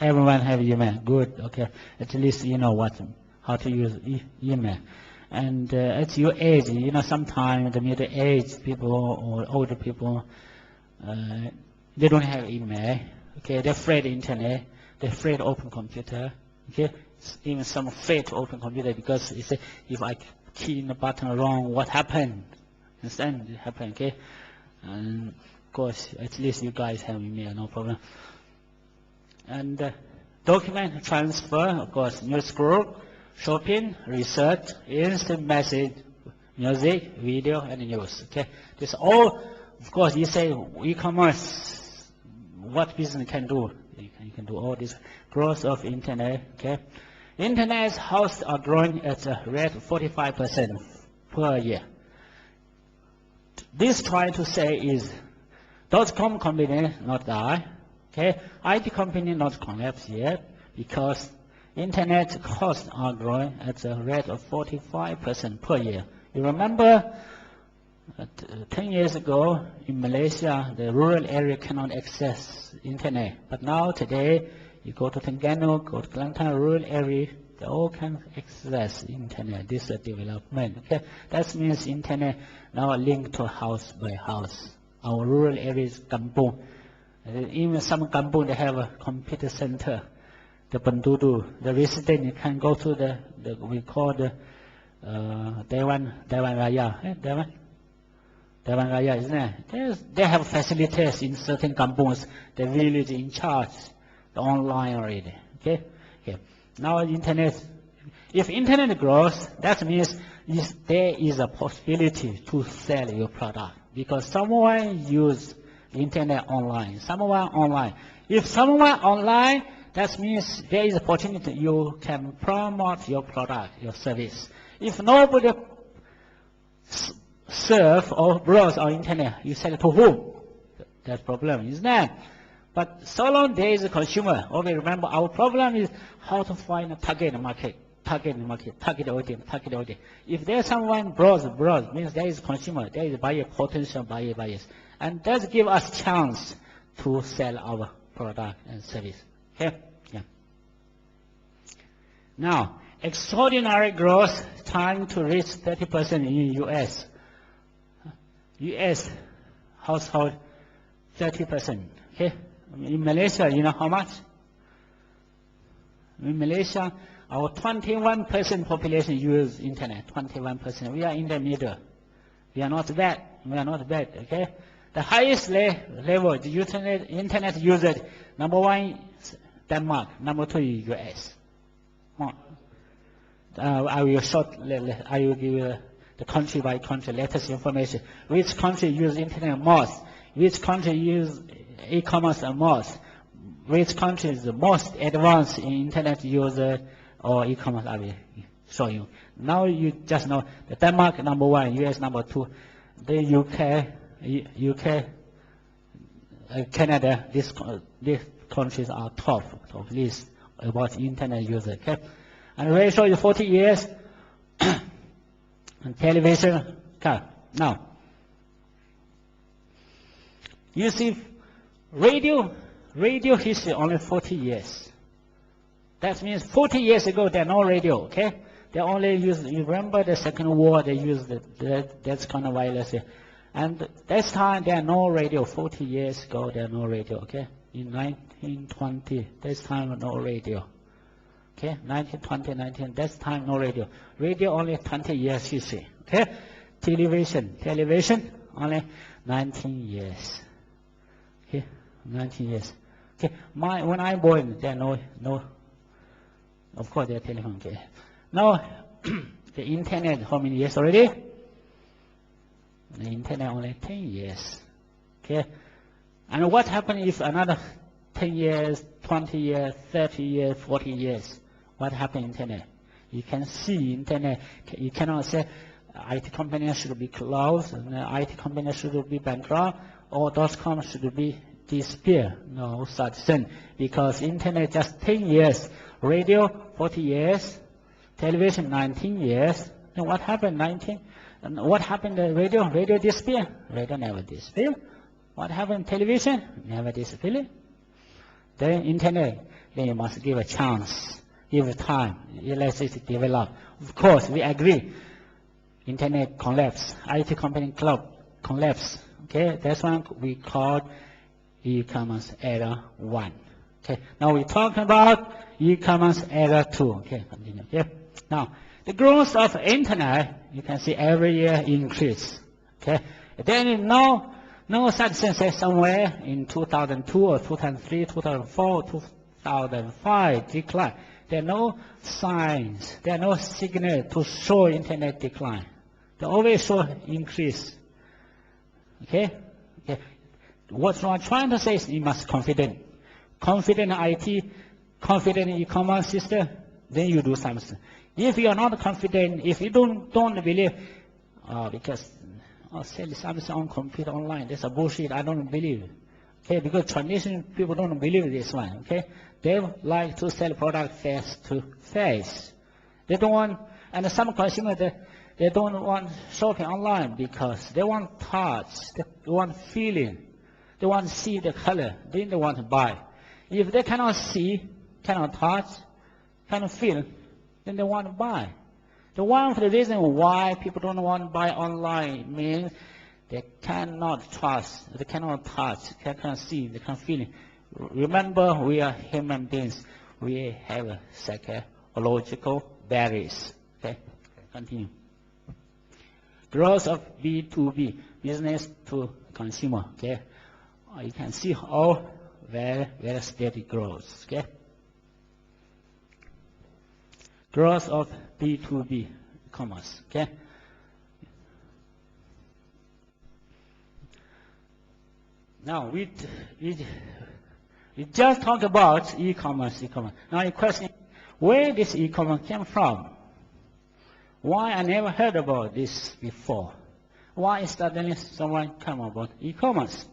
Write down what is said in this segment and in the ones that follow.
everyone have email. Good. Okay. At least you know how to use email. And at your age, sometimes the middle-aged people or older people, they don't have email. Okay. They're afraid of internet. They're afraid of open computer. Okay. Even some afraid to open computer because they say, if I key in the button wrong, what happened? Understand? It happened. Okay. And of course, at least you guys have email, no problem. And document transfer, of course, news group, shopping, research, instant message, music, video, and news. Okay, this all, of course, you say e-commerce, what business can do? You can do all this growth of internet. Okay, internet hosts are growing at a rate of 45% per year. This trying to say is .com company not die. Okay, IT company not collapse yet because internet costs are growing at a rate of 45% per year. You remember 10 years ago in Malaysia, the rural area cannot access internet. But now today, you go to Terengganu, go to Kelantan rural area, they all can access internet. This is a development. Okay, that means internet now linked to house by house. Our rural areas, kampung. Even some kampung, they have a computer center. The Pendudu, the resident, you can go to the we call the Dewan Raya. Dewan Raya, isn't it? They have facilities in certain kampungs. The village in charge, the online already. Okay. Now internet. If internet grows, that means there is a possibility to sell your product because someone use internet online, someone online. If someone online, that means there is a opportunity you can promote your product, your service. If nobody surf or browse on internet, you sell it to whom? That's problem, isn't it? But so long there is a consumer, always remember our problem is how to find a target market, target audience. If there's someone browse, means there is consumer, there is buyer, potential buyers. And that gives us chance to sell our product and service. Okay? Yeah. Now, extraordinary growth, time to reach 30% in U.S. U.S. household, 30%. Okay? In Malaysia, you know how much? In Malaysia, our 21% population use internet. 21%. We are in the middle. We are not bad. Okay? The highest level, the internet usage, number 1, Denmark, number 2, US. I will give you the country by country latest information. Which country use internet most? Which country use e-commerce most? Which country is the most advanced in internet user or e-commerce? I will show you. Now you just know the Denmark number 1, US number 2, the UK, Canada, these countries are top of list about internet user. Okay, and ratio is 40 years. And television. Okay. Now, you see, radio history only 40 years. That means 40 years ago there no radio. Okay, they only use. You remember the Second War? They used that kind of wireless. And this time there are no radio. 40 years ago there are no radio. Okay, in 1920, this time no radio. Okay, 1920, this time no radio. Radio only 20 years history. Okay, television only 19 years. Okay, 19 years. Okay, when I born there no. Of course there are telephone. Okay, now the internet how many years already? The internet only 10 years. Okay, and what happens if another 10 years, 20 years, 30 years, 40 years? What happened in internet? You can see internet. You cannot say IT company should be closed, and IT company should be bankrupt, or .com should be disappear. No such thing, because internet just 10 years, radio 40 years, television 19 years. And what happened 19? And what happened to radio? Radio disappear? Radio never disappear. What happened to television? Never disappear. Then internet, then you must give a chance, give it time, let it develop. Of course, we agree. Internet collapse, IT company club collapse. Okay, that's one we call e-commerce era 1. Okay, now we talk about e-commerce era 2. Okay, continue. Okay, now the growth of internet, you can see every year increase. Okay, there is no such thing somewhere in 2002 or 2003, 2004, 2005 decline. There are no signs, there are no signal to show internet decline. They always show increase. Okay? Okay. What I'm trying to say is you must confident. Confident in IT, confident in e-commerce system, then you do something. If you are not confident, if you don't believe, because sell something on computer online, that's a bullshit, I don't believe it. Okay, because traditional people don't believe this one. Okay, they like to sell product face to face. They don't want, and some consumers they don't want shopping online because they want touch, they want feeling, they want to see the color, then they want to buy. If they cannot see, cannot touch, cannot feel, then they want to buy. The one of the reasons why people don't want to buy online means they cannot trust, they cannot touch, they cannot see, they cannot feel. Remember, we are human beings. We have psychological barriers. Okay, continue. Growth of B2B, business to consumer. Okay, you can see all very, very steady growth. Okay, growth of B2B commerce. Okay. Now we just talked about e-commerce. Now the question, where this e-commerce came from? Why I never heard about this before? Why suddenly someone come about e-commerce?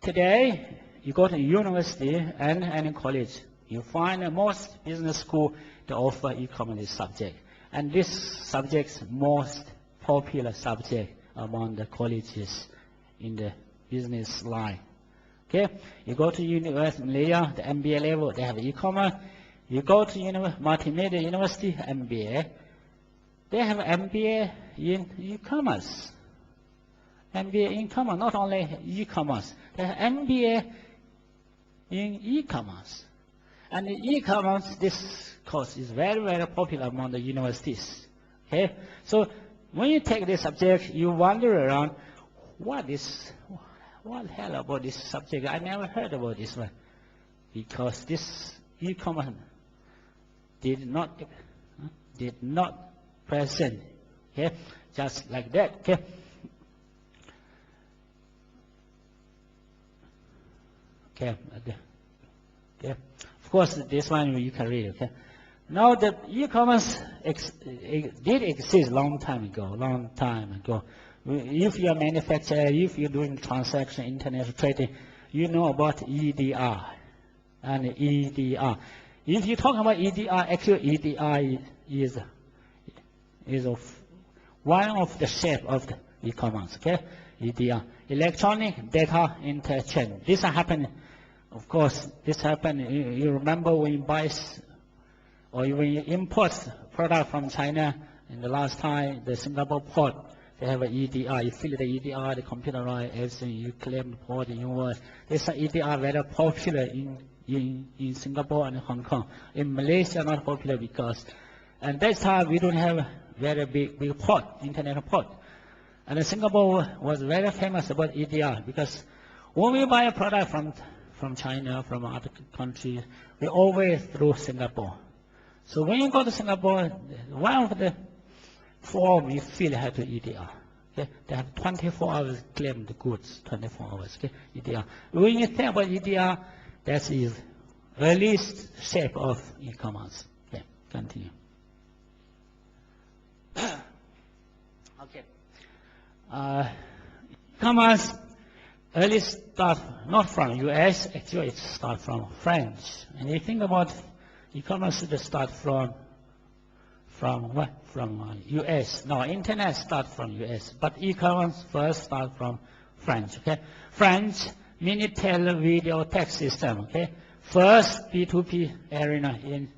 Today, you go to university and college, you find most business school that offer e-commerce subject, and this subject's most popular subject among the colleges in the business line. Okay, you go to University Malaysia, the MBA level, they have e-commerce. You go to Multimedia University, MBA, they have MBA in e-commerce. MBA in e-commerce, not only e-commerce, they have MBA in e-commerce. And in e-commerce, this course is very, very popular among the universities. Okay, so when you take this subject, you wander around, what the hell about this subject? I never heard about this one, because this e-commerce did not present. Okay, just like that. Okay. Okay. Okay. Of course, this one you can read. Okay. Now the e-commerce did exist long time ago. If you are a manufacturer, if you're doing transaction, international trading, you know about EDR and EDR. If you talk about EDR, actually EDR is one of the shape of the e-commerce. Okay, EDR, electronic data interchange. This happened, of course. This happened. You remember when you buy or when you import product from China in the last time, the Singapore port. They have an EDR. You fill the EDR, the computerized everything. You claim the port, the invoice. This EDR very popular in Singapore and Hong Kong. In Malaysia, not popular because, and that time we don't have very big port, internet port. And Singapore was very famous about EDR because when we buy a product from China, from other countries, we always through Singapore. So when you go to Singapore, one of the form you fill have to EDR. Okay? They have 24 hours claim the goods, 24 hours. Okay? EDR. When you think about EDR, that is earliest shape of e-commerce. Okay, continue. Okay. E-commerce early start not from US, actually it start from French. And you think about e-commerce, it start from what? From US. No, internet start from US, but e-commerce first start from French. Okay, French Minitel video text system. Okay, first P2P arena in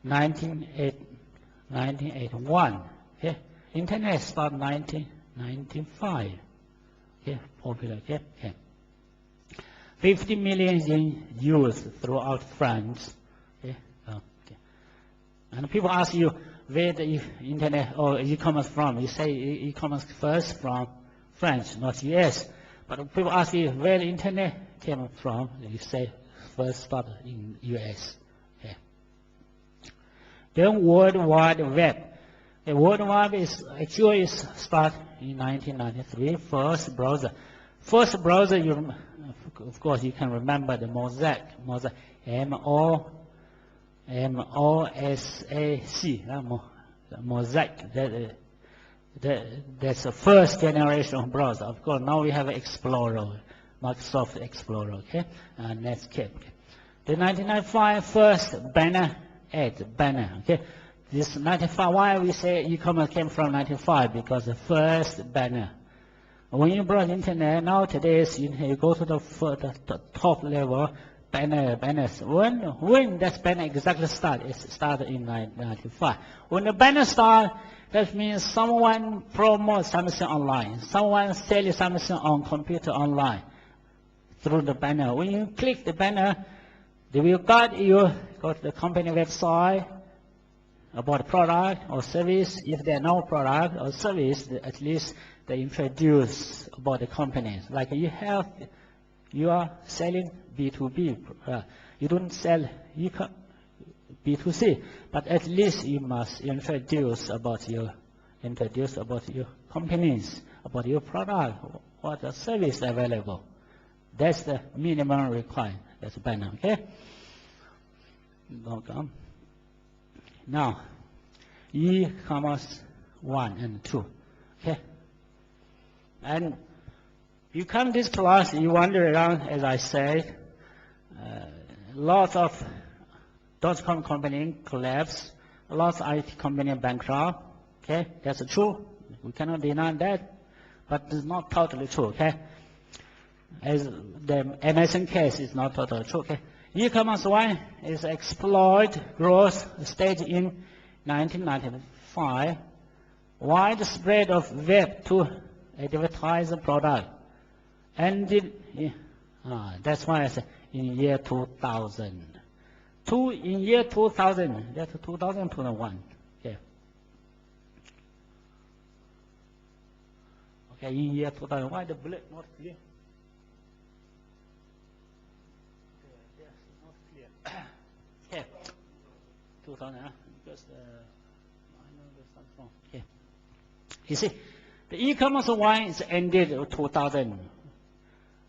1981. Okay, Internet started 1995. Okay, popular. Okay, okay. 50 million in use throughout France. Okay, okay. And people ask you where the internet or e-commerce from. You say e-commerce first from French, not US. But people ask you where the internet came from. You say first started in US. Okay. Then World Wide Web. The World Wide Web is actually start in 1993. First browser. First browser, of course, you can remember the Mosaic. Mosaic, M-O-S-A-C. Mosaic. That's the first generation of browser. Of course, now we have Explorer, Microsoft Explorer. Okay, and Netscape. The 1995 first banner ad. Okay. This 95. Why we say e-commerce came from 95? Because the first banner. When you browse internet nowadays, you go to the top level banners. When that banner exactly start? It started in 1995. When the banner start, that means someone promotes something online. Someone sells something on computer online through the banner. When you click the banner, they will guide you go to the company website about product or service. If there are no product or service, at least they introduce about the companies. Like you are selling B2B. You don't sell B2C, but at least you must introduce about your companies, about your product, what the service available. That's the minimum requirement. That's a banner. Okay. Now, e-commerce 1 and 2. Okay. And you come to this class, you wander around, as I said, lots of .com company collapse, lots of IT company bankrupt. Okay, that's true. We cannot deny that, but it's not totally true. Okay, as the Amazon case is not totally true. Okay, e-commerce 1 is exploit growth stage in 1995, widespread of web to advertise a product, ended. That's why I say in year 2000. In year 2000, that's 2001. Okay. Okay, in year 2000. Why the bullet not clear? Yes, not clear. Okay. 2000, because I know there's something wrong. Okay. You see, the e-commerce 1 is ended in 2000.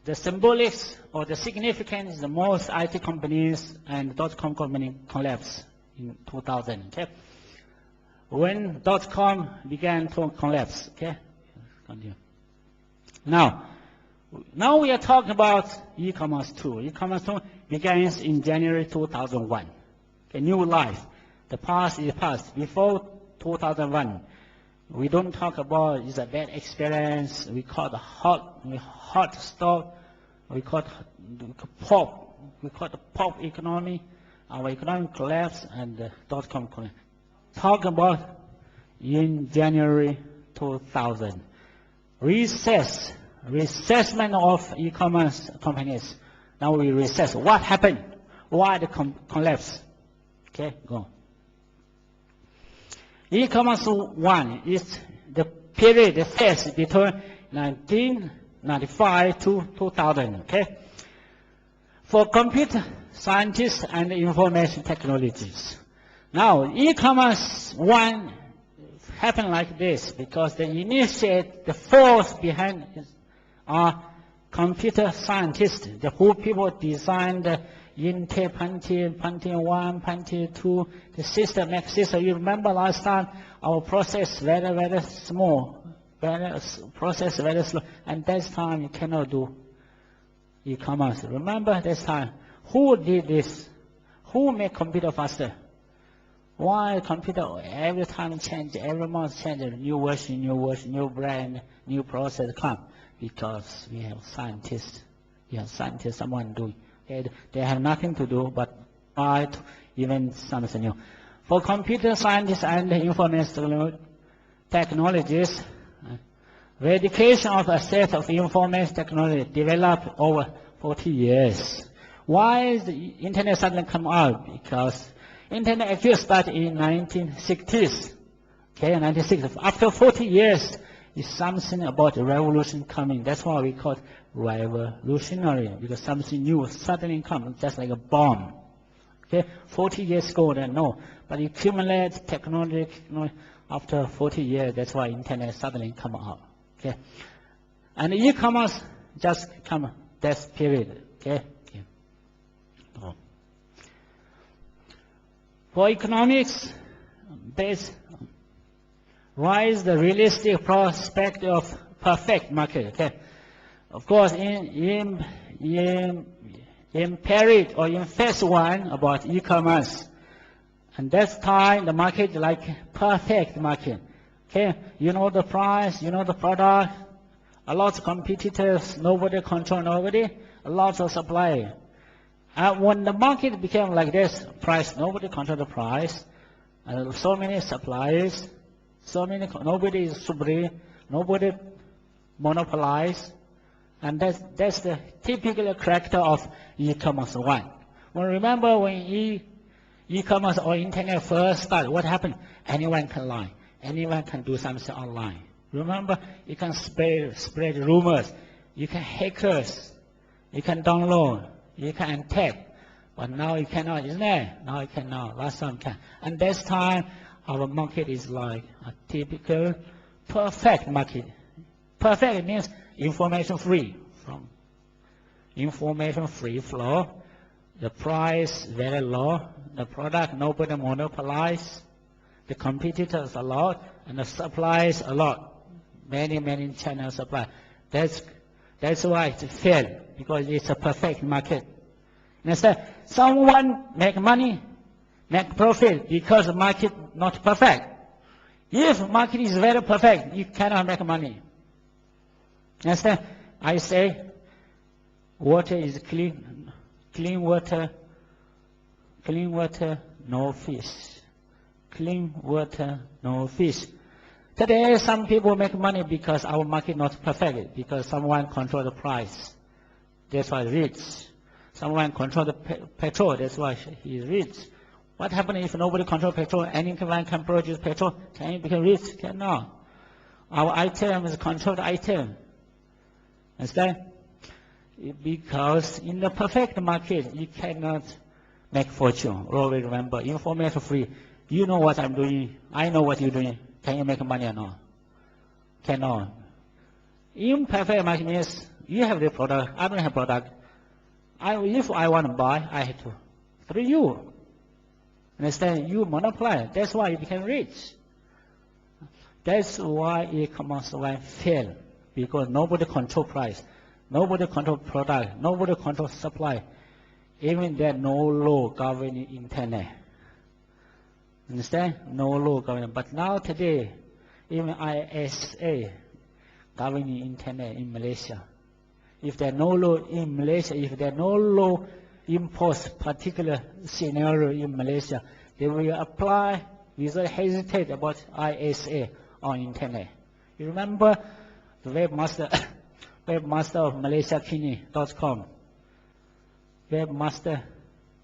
The symbolics or the significance, the most IT companies and .com company collapsed in 2000. Okay, when .com began to collapse. Okay, continue. Now we are talking about e-commerce 2. E-commerce 2 begins in January 2001. A new life. The past is past. Before 2001. We don't talk about it's a bad experience. We call it hot stock. We call it pop. We call it the pop economy. Our economic collapse and the .com collapse. Talk about in January 2000. Recessment of e-commerce companies. Now we recess. What happened? Why the collapse? Okay, go. E-commerce 1 is the period, the phase between 1995 to 2000. Okay, for computer scientists and information technologies. Now, e-commerce 1 happened like this because the force behind it are computer scientists, the who people designed the Intel, Pentium 1, Pentium 2, the system, Mac system. You remember last time our process very, very small, process very slow, and this time you cannot do e-commerce. Remember this time, who did this? Who made computer faster? Why computer every time change, every month change, new version, new brand, new process come? Because we have scientists Yeah, scientists, someone doing. They have nothing to do but try to invent something new. For computer scientists and information technologies, the education of a set of information technology developed over 40 years. Why is the internet suddenly come out? Because internet actually started in 1960s. Okay, 1960s. After 40 years, is something about a revolution coming. That's why we call it revolutionary, because something new suddenly comes, just like a bomb. Okay, 40 years ago, then no. But accumulate technology after 40 years, that's why internet suddenly come out. Okay, and e-commerce just come that period. Okay. Oh. For economics, based rise the realistic prospect of perfect market. Okay, of course, in period or in phase one about e-commerce, and that time the market like perfect market. Okay, you know the price, you know the product, a lot of competitors, nobody control nobody, a lot of supply. And when the market became like this, price, nobody control the price, so many suppliers, nobody is supreme, nobody monopolize, and that's the typical character of e-commerce one. Well, remember when e-commerce or internet first started, what happened? Anyone can lie. Anyone can do something online. Remember, you can spread rumors. You can hackers. You can download. You can attack. But now you cannot, isn't it? Now you cannot. Last time you can. And this time, our market is like a typical perfect market. Perfect means information free. From information free flow. The price very low. The product nobody monopolize. The competitors a lot, and the supplies a lot. Many channel supply. That's why it failed, because it's a perfect market. Instead, someone make money, make profit because the market not perfect. If market is very perfect, you cannot make money. Instead, I say, water is clean. Clean water, no fish. Clean water, no fish. Today, some people make money because our market not perfect, because someone control the price. That's why rich. Someone control the petrol, that's why he is rich. What happens if nobody control petrol? Anyone can produce petrol? Can you become rich? Cannot. Our item is controlled item. Understand? Because in the perfect market, you cannot make fortune. Always remember, information free. You know what I'm doing. I know what you're doing. Can you make money or not? Cannot. Imperfect market means you have the product. I don't have product. If I want to buy, I have to through you. Understand? You monopoly. That's why you become rich. That's why e-commerce went fail, because nobody control price, nobody control product, nobody control supply. Even there no law governing internet. Understand? No law governing. But now today, even ISA governing internet in Malaysia. If there no law in Malaysia, if there no law impose particular scenario in Malaysia, they will apply without hesitate about ISA on internet. You remember the webmaster of MalaysiaKini.com. Webmaster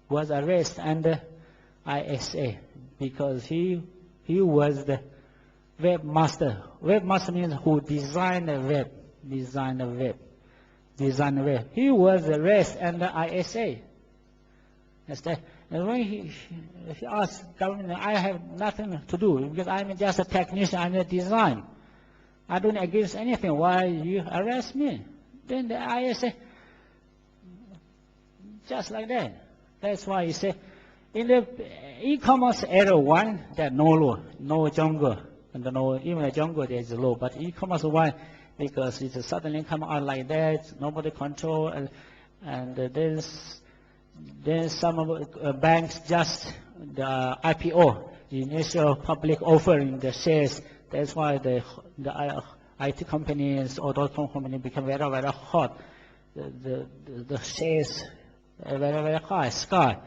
was arrested under ISA because he was the webmaster. Webmaster means who designed the web. He was arrested under ISA. Understand? And when he asked government, I have nothing to do because I'm just a technician, I'm a design. I don't against anything. Why you arrest me? Then the ISA, just like that. That's why he said, in the e-commerce era one, there's no law, no jungle, and no even a jungle there's a law. But e-commerce one, because it suddenly come out like that, nobody control, and then some banks just the IPO, the initial public offering the shares. That's why the IT companies or .com company become very hot. the shares very, very high, sky.